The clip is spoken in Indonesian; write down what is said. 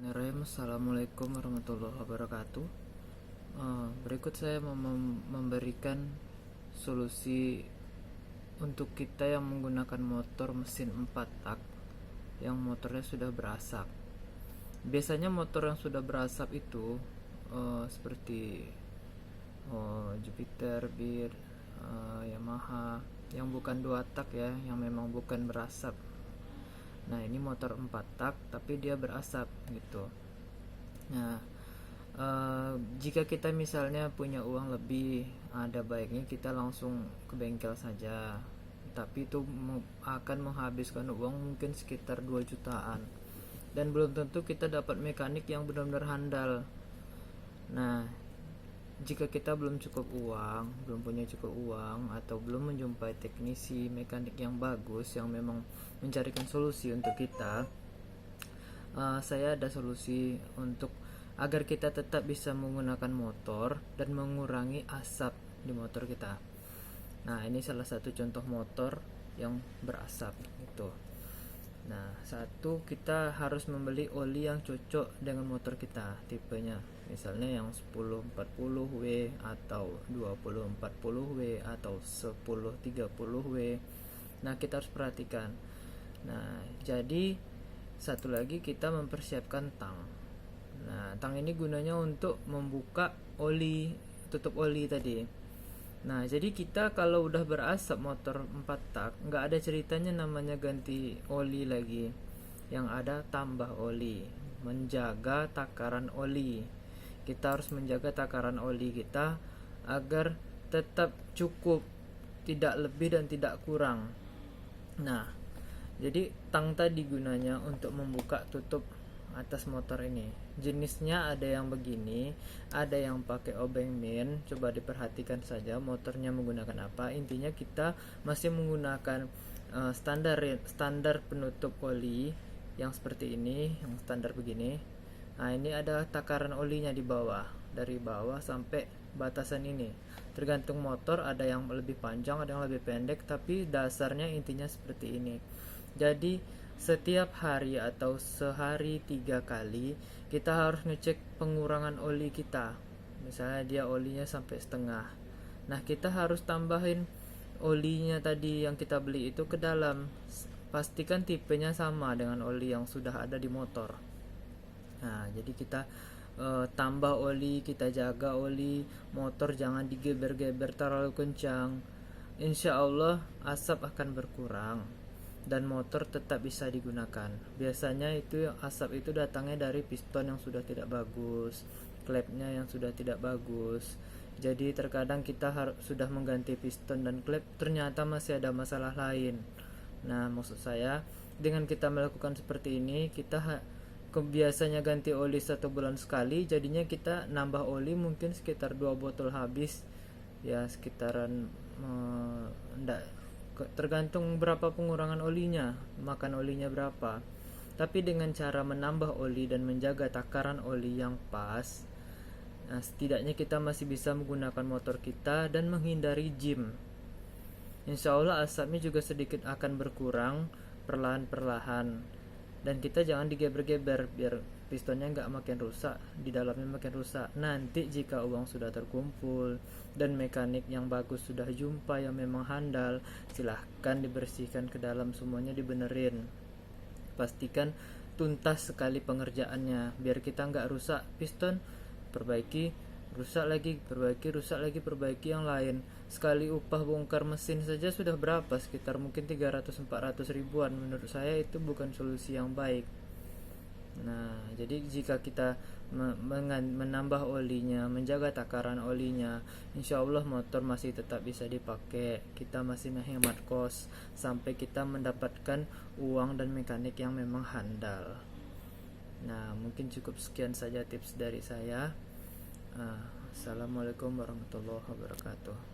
Assalamualaikum warahmatullahi wabarakatuh. Berikut saya memberikan solusi untuk kita yang menggunakan motor mesin 4 tak yang motornya sudah berasap. Biasanya motor yang sudah berasap itu seperti Jupiter, Beat, Yamaha yang bukan 2 tak ya, yang memang bukan berasap. Nah, ini motor 4 tak tapi dia berasap gitu. Nah, jika kita misalnya punya uang lebih, ada baiknya kita langsung ke bengkel saja. Tapi itu akan menghabiskan uang mungkin sekitar 2 jutaan. Dan belum tentu kita dapat mekanik yang benar-benar handal. Nah, jika kita belum punya cukup uang atau belum menjumpai teknisi mekanik yang bagus yang memang mencarikan solusi untuk kita, saya ada solusi untuk agar kita tetap bisa menggunakan motor dan mengurangi asap di motor kita. Nah, ini salah satu contoh motor yang berasap gitu. Nah, satu, kita harus membeli oli yang cocok dengan motor kita, tipenya. Misalnya yang 1040W atau 2040W atau 1030W. Nah, kita harus perhatikan. Nah, jadi satu lagi kita mempersiapkan tang. Nah, tang ini gunanya untuk membuka oli, tutup oli tadi. Nah, jadi kita kalau udah berasap motor 4 tak, nggak ada ceritanya namanya ganti oli lagi. Yang ada tambah oli, menjaga takaran oli. Kita harus menjaga takaran oli kita agar tetap cukup, tidak lebih dan tidak kurang. Nah, jadi tang tadi gunanya untuk membuka tutup atas motor ini. Jenisnya ada yang begini, ada yang pakai obeng min. Coba diperhatikan saja motornya menggunakan apa. Intinya kita masih menggunakan standar penutup oli yang seperti ini, yang standar begini. Nah, ini ada takaran olinya di bawah, dari bawah sampai batasan ini. Tergantung motor, ada yang lebih panjang, ada yang lebih pendek, tapi dasarnya intinya seperti ini. Jadi setiap hari atau sehari 3 kali kita harus ngecek pengurangan oli kita. Misalnya dia olinya sampai setengah, nah kita harus tambahin olinya tadi yang kita beli itu ke dalam. Pastikan tipenya sama dengan oli yang sudah ada di motor. Nah, jadi kita tambah oli, kita jaga oli motor, jangan digeber-geber terlalu kencang. Insya Allah asap akan berkurang dan motor tetap bisa digunakan. Biasanya itu asap itu datangnya dari piston yang sudah tidak bagus, klepnya yang sudah tidak bagus. Jadi terkadang kita sudah mengganti piston dan klep, ternyata masih ada masalah lain. Nah, maksud saya dengan kita melakukan seperti ini, kita biasanya ganti oli 1 bulan sekali, jadinya kita nambah oli mungkin sekitar 2 botol habis ya, sekitaran tergantung berapa pengurangan olinya, makan olinya berapa. Tapi dengan cara menambah oli dan menjaga takaran oli yang pas, nah, setidaknya kita masih bisa menggunakan motor kita dan menghindari jim. Insya Allah asapnya juga sedikit akan berkurang perlahan-perlahan. Dan kita jangan digeber-geber biar pistonnya nggak makin rusak, di dalamnya makin rusak. Nanti jika uang sudah terkumpul dan mekanik yang bagus sudah jumpa yang memang handal, silahkan dibersihkan ke dalam, semuanya dibenerin. Pastikan tuntas sekali pengerjaannya biar kita nggak rusak piston, perbaiki, rusak lagi, perbaiki, rusak lagi, perbaiki yang lain. Sekali upah bongkar mesin saja sudah berapa, sekitar mungkin 300-400 ribuan. Menurut saya itu bukan solusi yang baik. Nah, jadi jika kita menambah olinya, menjaga takaran olinya, insya Allah motor masih tetap bisa dipakai. Kita masih menghemat kos sampai kita mendapatkan uang dan mekanik yang memang handal. Nah, mungkin cukup sekian saja tips dari saya. Assalamualaikum warahmatullahi wabarakatuh.